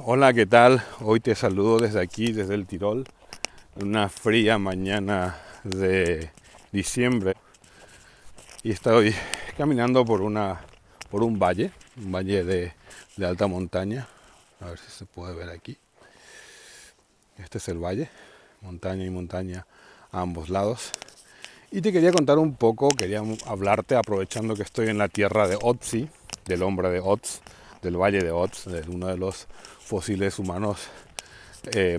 Hola, ¿qué tal? Hoy te saludo desde aquí, desde el Tirol, en una fría mañana de diciembre y estoy caminando por un valle de alta montaña. A ver si se puede ver aquí. Este es el valle, montaña y montaña a ambos lados. Y te quería contar un poco, quería hablarte aprovechando que estoy en la tierra de Otzi, del hombre de Oz, del valle de Oz, de uno de los fósiles humanos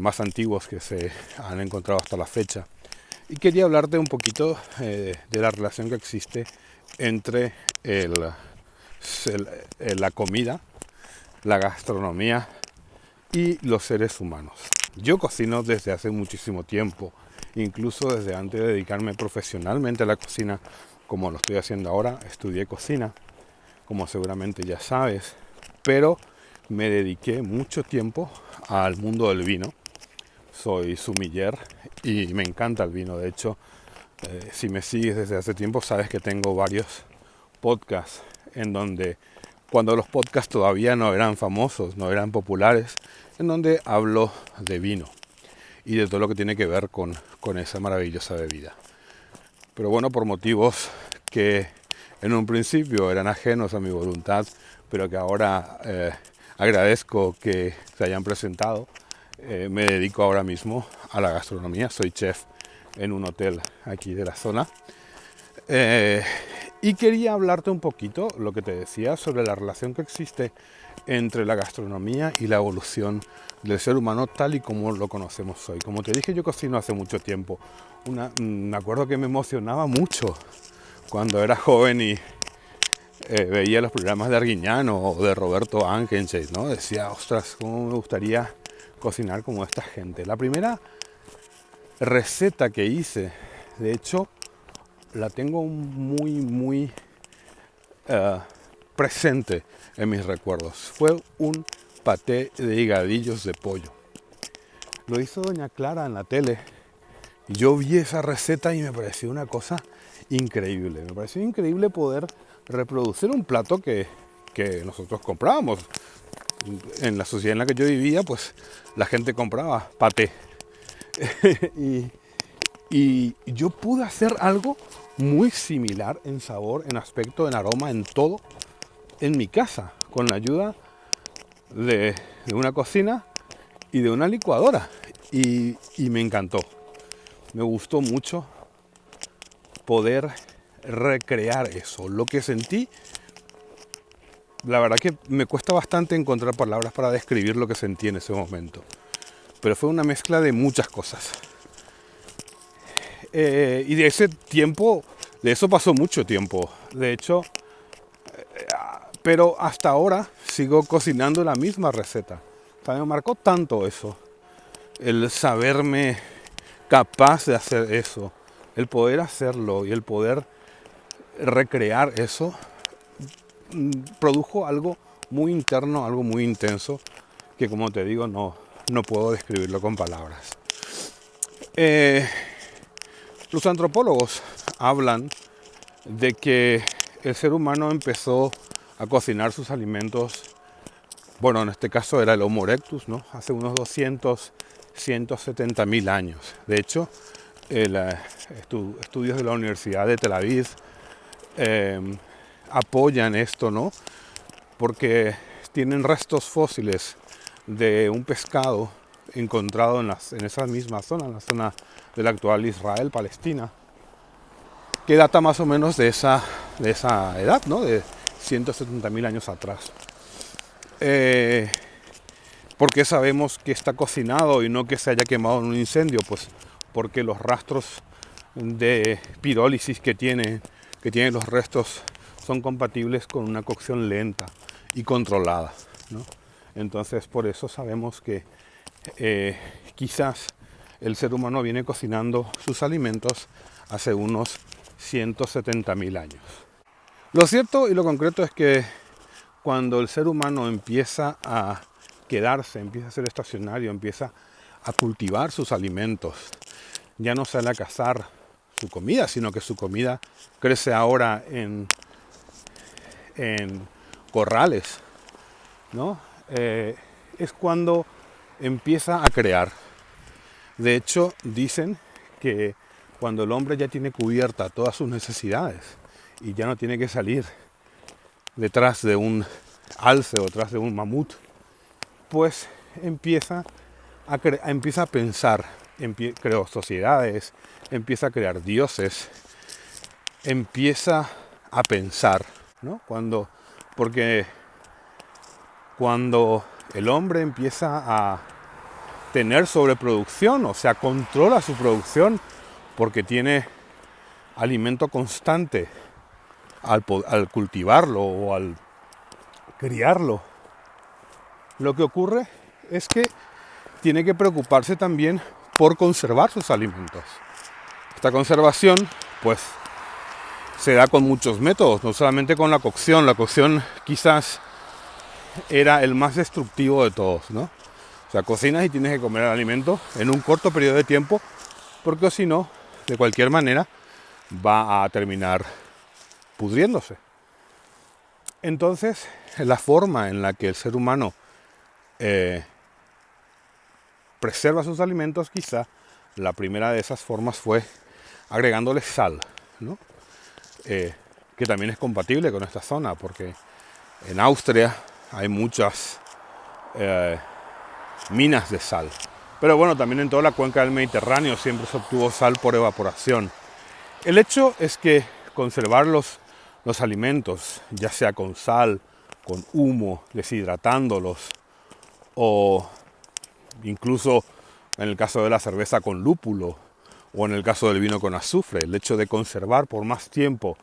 más antiguos que se han encontrado hasta la fecha. Y quería hablarte un poquito de la relación que existe entre la comida, la gastronomía y los seres humanos. Yo cocino desde hace muchísimo tiempo, incluso desde antes de dedicarme profesionalmente a la cocina, como lo estoy haciendo ahora. Estudié cocina, como seguramente ya sabes, pero me dediqué mucho tiempo al mundo del vino. Soy sommelier y me encanta el vino. De hecho, si me sigues desde hace tiempo, sabes que tengo varios podcasts en donde, cuando los podcasts todavía no eran famosos, no eran populares, en donde hablo de vino y de todo lo que tiene que ver con esa maravillosa bebida. Pero bueno, por motivos que en un principio eran ajenos a mi voluntad, pero que ahora agradezco que se hayan presentado, me dedico ahora mismo a la gastronomía. Soy chef en un hotel aquí de la zona. Eh, y quería hablarte un poquito, lo que te decía, sobre la relación que existe entre la gastronomía y la evolución del ser humano tal y como lo conocemos hoy. Como te dije, yo cocino hace mucho tiempo. Me acuerdo que me emocionaba mucho cuando era joven y veía los programas de Arguiñano o de Roberto Ángeles, ¿no? Decía, ostras, cómo me gustaría cocinar como esta gente. La primera receta que hice, de hecho, la tengo muy presente en mis recuerdos. Fue un paté de higadillos de pollo. Lo hizo doña Clara en la tele y yo vi esa receta y me pareció una cosa increíble. Me pareció increíble poder reproducir un plato que nosotros comprábamos. En la sociedad en la que yo vivía, pues la gente compraba paté. y, y yo pude hacer algo muy similar en sabor, en aspecto, en aroma, en todo, en mi casa, con la ayuda de una cocina y de una licuadora. Y me encantó. Me gustó mucho poder recrear eso. Lo que sentí, la verdad que me cuesta bastante encontrar palabras para describir lo que sentí en ese momento. Pero fue una mezcla de muchas cosas. Y de ese tiempo, de eso pasó mucho tiempo. De hecho, pero hasta ahora sigo cocinando la misma receta. O sea, me marcó tanto eso. El saberme capaz de hacer eso. El poder hacerlo y el poder recrear eso produjo algo muy interno, algo muy intenso, que como te digo, no puedo describirlo con palabras. Eh, los antropólogos hablan de que el ser humano empezó a cocinar sus alimentos, bueno, en este caso era el Homo erectus, ¿no? Hace unos 170 mil años. De hecho, estudios de la Universidad de Tel Aviv eh, apoyan esto, ¿no? Porque tienen restos fósiles de un pescado encontrado en esa misma zona, en la zona del actual Israel, Palestina, que data más o menos de esa edad, ¿no? De 170 mil años atrás. ¿Por qué sabemos que está cocinado y no que se haya quemado en un incendio? Pues porque los rastros de pirólisis que tienen los restos son compatibles con una cocción lenta y controlada, ¿no? Entonces, por eso sabemos que quizás el ser humano viene cocinando sus alimentos hace unos 170 mil años. Lo cierto y lo concreto es que cuando el ser humano empieza a quedarse, empieza a ser estacionario, empieza a cultivar sus alimentos, ya no sale a cazar su comida, sino que su comida crece ahora en corrales, ¿no? es cuando empieza a crear. De hecho, dicen que cuando el hombre ya tiene cubierta todas sus necesidades y ya no tiene que salir detrás de un alce o detrás de un mamut, pues empieza a pensar, creó sociedades, empieza a crear dioses, empieza a pensar, ¿no? Porque cuando el hombre empieza a tener sobreproducción, o sea, controla su producción porque tiene alimento constante al cultivarlo o al criarlo, lo que ocurre es que tiene que preocuparse también por conservar sus alimentos. Esta conservación, pues, se da con muchos métodos, no solamente con la cocción. La cocción quizás era el más destructivo de todos, ¿no? O sea, cocinas y tienes que comer el alimento en un corto periodo de tiempo, porque si no, de cualquier manera, va a terminar pudriéndose. Entonces, la forma en la que el ser humano preserva sus alimentos, quizá la primera de esas formas fue agregándole sal, ¿no? Que también es compatible con esta zona, porque en Austria hay muchas minas de sal. Pero bueno, también en toda la cuenca del Mediterráneo siempre se obtuvo sal por evaporación. El hecho es que conservar los alimentos, ya sea con sal, con humo, deshidratándolos, o incluso en el caso de la cerveza con lúpulo, o en el caso del vino con azufre, el hecho de conservar por más tiempo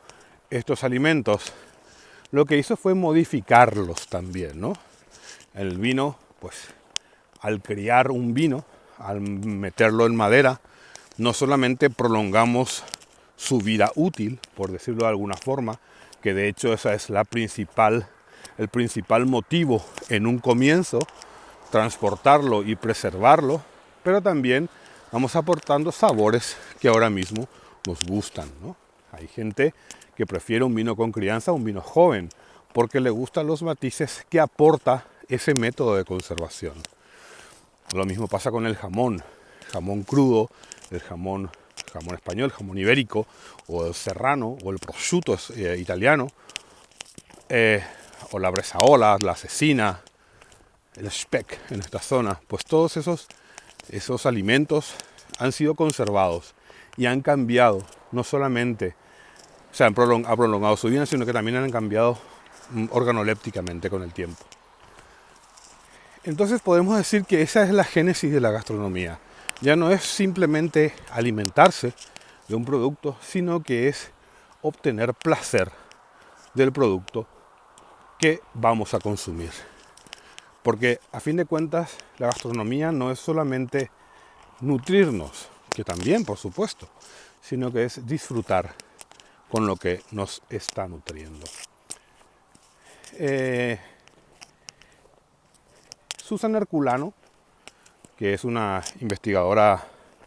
estos alimentos, lo que hizo fue modificarlos también, ¿no? El vino, pues, al criar un vino, al meterlo en madera, no solamente prolongamos su vida útil, por decirlo de alguna forma, que de hecho esa es el principal motivo en un comienzo, transportarlo y preservarlo, pero también vamos aportando sabores que ahora mismo nos gustan, ¿no? Hay gente que prefiere un vino con crianza a un vino joven, porque le gustan los matices que aporta ese método de conservación. Lo mismo pasa con el jamón crudo, el jamón español, jamón ibérico, o el serrano, o el prosciutto italiano, o la bresaola, la cecina, el speck en esta zona. Pues todos esos alimentos han sido conservados y han cambiado, no solamente, o sea, ha prolongado su vida, sino que también han cambiado organolépticamente con el tiempo. Entonces podemos decir que esa es la génesis de la gastronomía. Ya no es simplemente alimentarse de un producto, sino que es obtener placer del producto que vamos a consumir. Porque a fin de cuentas la gastronomía no es solamente nutrirnos, que también por supuesto, sino que es disfrutar con lo que nos está nutriendo. Susan Herculano, que es una investigadora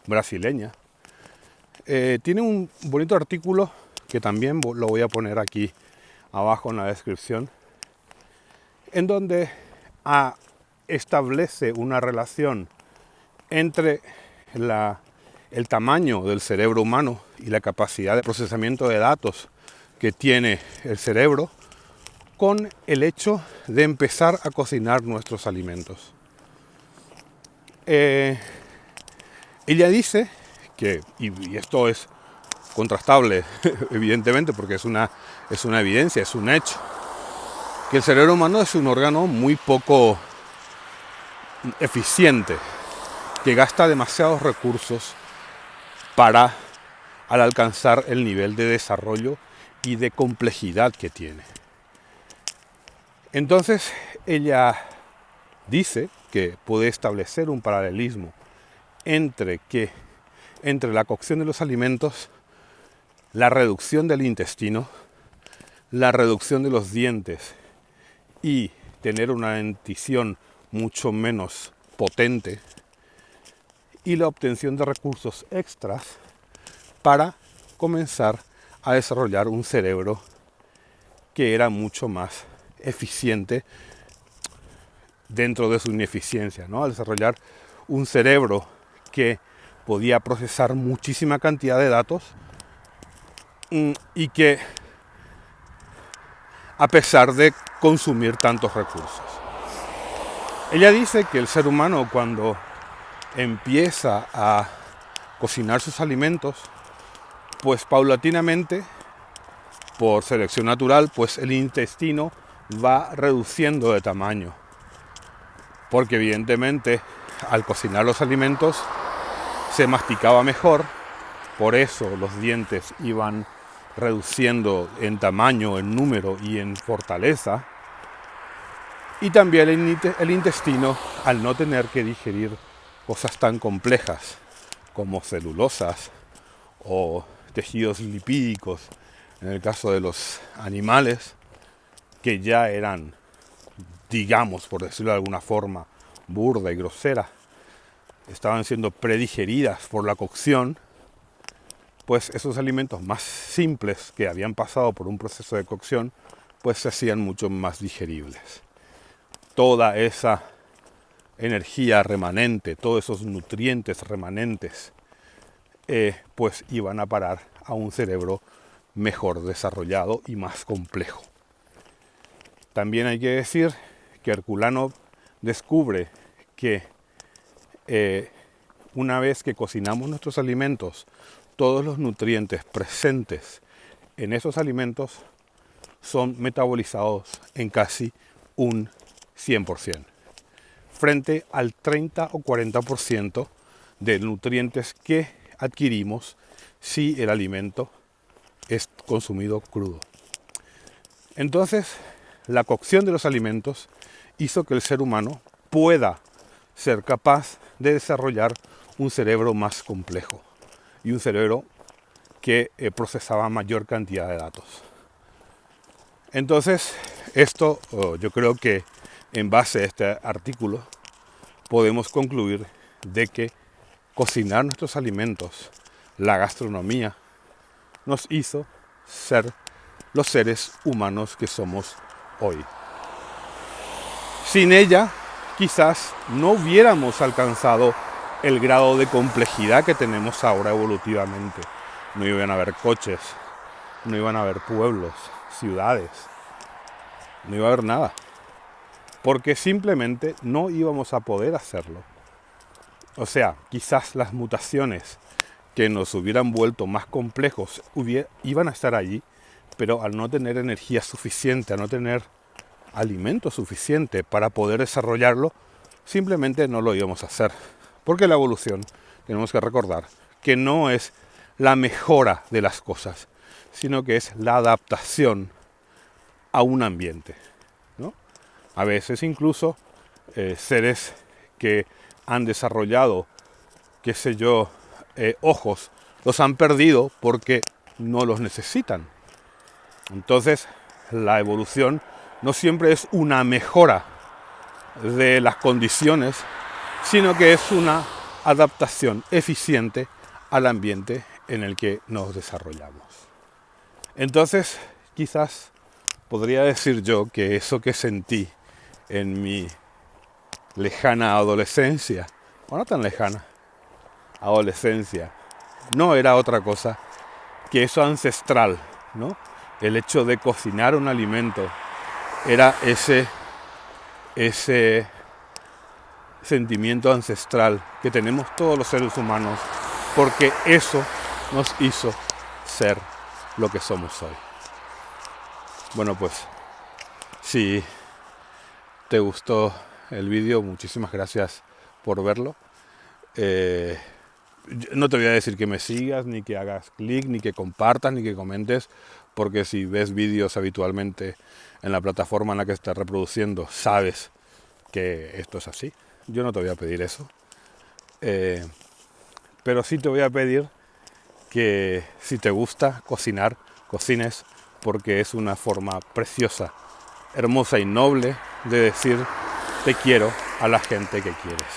brasileña, tiene un bonito artículo que también lo voy a poner aquí abajo en la descripción, en donde establece una relación entre el tamaño del cerebro humano y la capacidad de procesamiento de datos que tiene el cerebro con el hecho de empezar a cocinar nuestros alimentos. Ella dice que, y esto es contrastable evidentemente porque es una evidencia, es un hecho, que el cerebro humano es un órgano muy poco eficiente, que gasta demasiados recursos al alcanzar el nivel de desarrollo y de complejidad que tiene. Entonces ella dice que puede establecer un paralelismo entre la cocción de los alimentos, la reducción del intestino, la reducción de los dientes y tener una dentición mucho menos potente, y la obtención de recursos extras para comenzar a desarrollar un cerebro que era mucho más eficiente dentro de su ineficiencia, ¿no? Al desarrollar un cerebro que podía procesar muchísima cantidad de datos y que, a pesar de consumir tantos recursos. Ella dice que el ser humano, cuando empieza a cocinar sus alimentos, pues paulatinamente, por selección natural, pues el intestino va reduciendo de tamaño. Porque evidentemente al cocinar los alimentos se masticaba mejor, por eso los dientes iban reduciendo en tamaño, en número y en fortaleza. Y también el intestino, al no tener que digerir cosas tan complejas como celulosas o tejidos lipídicos, en el caso de los animales, que ya eran, digamos, por decirlo de alguna forma, burda y grosera, estaban siendo predigeridas por la cocción, pues esos alimentos más simples que habían pasado por un proceso de cocción, pues se hacían mucho más digeribles. Toda esa energía remanente, todos esos nutrientes remanentes, pues iban a parar a un cerebro mejor desarrollado y más complejo. También hay que decir que Herculano descubre que una vez que cocinamos nuestros alimentos, todos los nutrientes presentes en esos alimentos son metabolizados en casi un 100%, frente al 30 o 40% de nutrientes que adquirimos si el alimento es consumido crudo. Entonces, la cocción de los alimentos hizo que el ser humano pueda ser capaz de desarrollar un cerebro más complejo y un cerebro que procesaba mayor cantidad de datos. Entonces, esto yo creo que en base a este artículo podemos concluir de que cocinar nuestros alimentos, la gastronomía, nos hizo ser los seres humanos que somos hoy. Sin ella, quizás no hubiéramos alcanzado el grado de complejidad que tenemos ahora evolutivamente. No iban a haber coches, no iban a haber pueblos, ciudades, no iba a haber nada, porque simplemente no íbamos a poder hacerlo. O sea, quizás las mutaciones que nos hubieran vuelto más complejos iban a estar allí, pero al no tener energía suficiente, al no tener alimento suficiente para poder desarrollarlo, simplemente no lo íbamos a hacer. Porque la evolución, tenemos que recordar, que no es la mejora de las cosas, sino que es la adaptación a un ambiente, ¿no? A veces incluso seres que han desarrollado, qué sé yo, ojos, los han perdido porque no los necesitan. Entonces, la evolución no siempre es una mejora de las condiciones, sino que es una adaptación eficiente al ambiente en el que nos desarrollamos. Entonces, quizás podría decir yo que eso que sentí en mi lejana adolescencia, o no tan lejana, adolescencia, no era otra cosa que eso ancestral, ¿no? El hecho de cocinar un alimento era ese sentimiento ancestral que tenemos todos los seres humanos, porque eso nos hizo ser lo que somos hoy. Bueno, pues, si te gustó el vídeo, muchísimas gracias por verlo. No te voy a decir que me sigas, ni que hagas clic, ni que compartas, ni que comentes, porque si ves vídeos habitualmente en la plataforma en la que estás reproduciendo, sabes que esto es así. Yo no te voy a pedir eso. Pero sí te voy a pedir que si te gusta cocinar, cocines, porque es una forma preciosa, hermosa y noble de decir te quiero a la gente que quieres.